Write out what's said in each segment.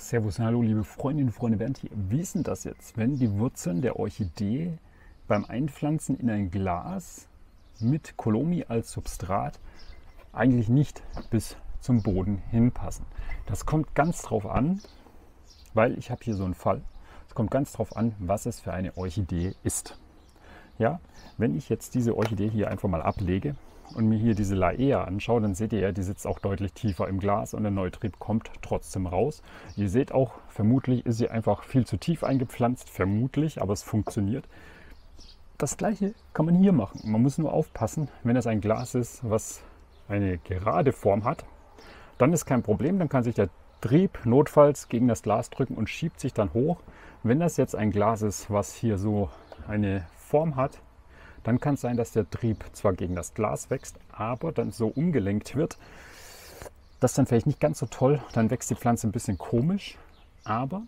Servus, hallo liebe Freundinnen und Freunde, Bernd hier. Wie ist denn das jetzt, wenn die Wurzeln der Orchidee beim Einpflanzen in ein Glas mit Kolomi als Substrat eigentlich nicht bis zum Boden hinpassen? Das kommt ganz drauf an, weil ich habe hier so einen Fall. Es kommt ganz drauf an, was es für eine Orchidee ist. Ja, wenn ich jetzt diese Orchidee hier einfach mal ablege und mir hier diese Laea anschaue, dann seht ihr ja, die sitzt auch deutlich tiefer im Glas und der Neutrieb kommt trotzdem raus. Ihr seht auch, vermutlich ist sie einfach viel zu tief eingepflanzt, vermutlich, aber es funktioniert. Das gleiche kann man hier machen. Man muss nur aufpassen, wenn es ein Glas ist, was eine gerade Form hat, dann ist kein Problem, dann kann sich der Trieb notfalls gegen das Glas drücken und schiebt sich dann hoch. Wenn das jetzt ein Glas ist, was hier so eine Form hat, dann kann es sein, dass der Trieb zwar gegen das Glas wächst, aber dann so umgelenkt wird. Das ist dann vielleicht nicht ganz so toll, dann wächst die Pflanze ein bisschen komisch. Aber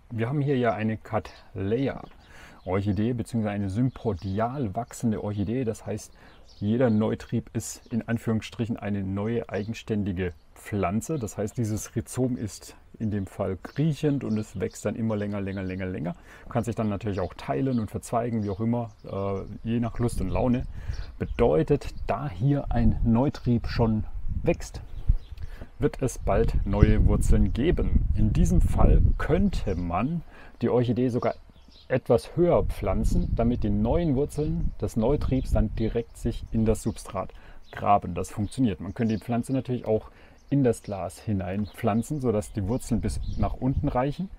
wir haben hier ja eine Cattleya-Orchidee bzw. eine sympodial wachsende Orchidee. Das heißt, jeder Neutrieb ist in Anführungsstrichen eine neue eigenständige Pflanze. Das heißt, dieses Rhizom ist in dem Fall kriechend und es wächst dann immer länger. Kann sich dann natürlich auch teilen und verzweigen, wie auch immer, je nach Lust und Laune. Bedeutet, da hier ein Neutrieb schon wächst, wird es bald neue Wurzeln geben. In diesem Fall könnte man die Orchidee sogar etwas höher pflanzen, damit die neuen Wurzeln des Neutriebs dann direkt sich in das Substrat graben. Das funktioniert. Man könnte die Pflanze natürlich auch in das Glas hinein pflanzen, sodass die Wurzeln bis nach unten reichen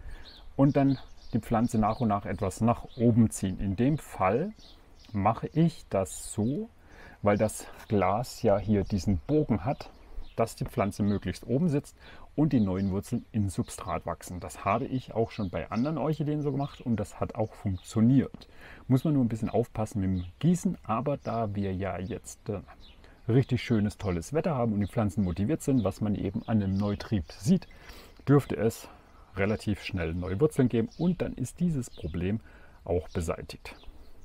und dann die Pflanze nach und nach etwas nach oben ziehen. In dem Fall mache ich das so, weil das Glas ja hier diesen Bogen hat, dass die Pflanze möglichst oben sitzt und die neuen Wurzeln ins Substrat wachsen. Das habe ich auch schon bei anderen Orchideen so gemacht und das hat auch funktioniert. Muss man nur ein bisschen aufpassen mit dem Gießen, aber da wir ja jetzt richtig schönes, tolles Wetter haben und die Pflanzen motiviert sind, was man eben an dem Neutrieb sieht, dürfte es relativ schnell neue Wurzeln geben und dann ist dieses Problem auch beseitigt.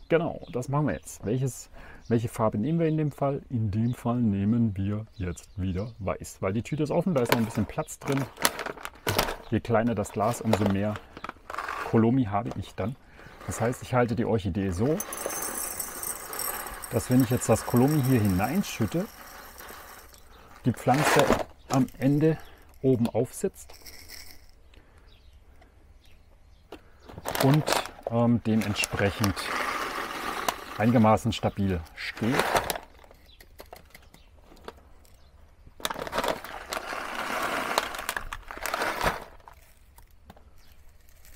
Genau, das machen wir jetzt. Welche Farbe nehmen wir in dem Fall? In dem Fall nehmen wir jetzt wieder weiß, weil die Tüte ist offen, da ist noch ein bisschen Platz drin. Je kleiner das Glas, umso mehr Kolomi habe ich dann. Das heißt, ich halte die Orchidee so, dass wenn ich jetzt das Kolomi hier hineinschütte, die Pflanze am Ende oben aufsitzt und dementsprechend einigermaßen stabil steht.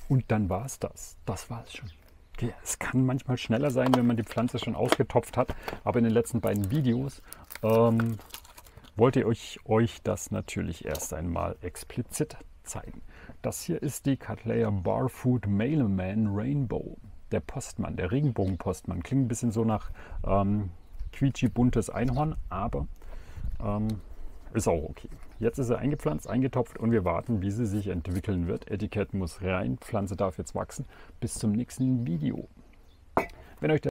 Und dann war es das. Das war es schon. Okay, es kann manchmal schneller sein, wenn man die Pflanze schon ausgetopft hat, aber in den letzten beiden Videos wollte ich euch das natürlich erst einmal explizit zeigen. Das hier ist die Cattleya Barfoot Mailman Rainbow. Der Postmann, der Regenbogenpostmann. Klingt ein bisschen so nach quietschi buntes Einhorn, aber ist auch okay. Jetzt ist er eingepflanzt, eingetopft und wir warten, wie sie sich entwickeln wird. Etikett muss rein, Pflanze darf jetzt wachsen. Bis zum nächsten Video. Wenn euch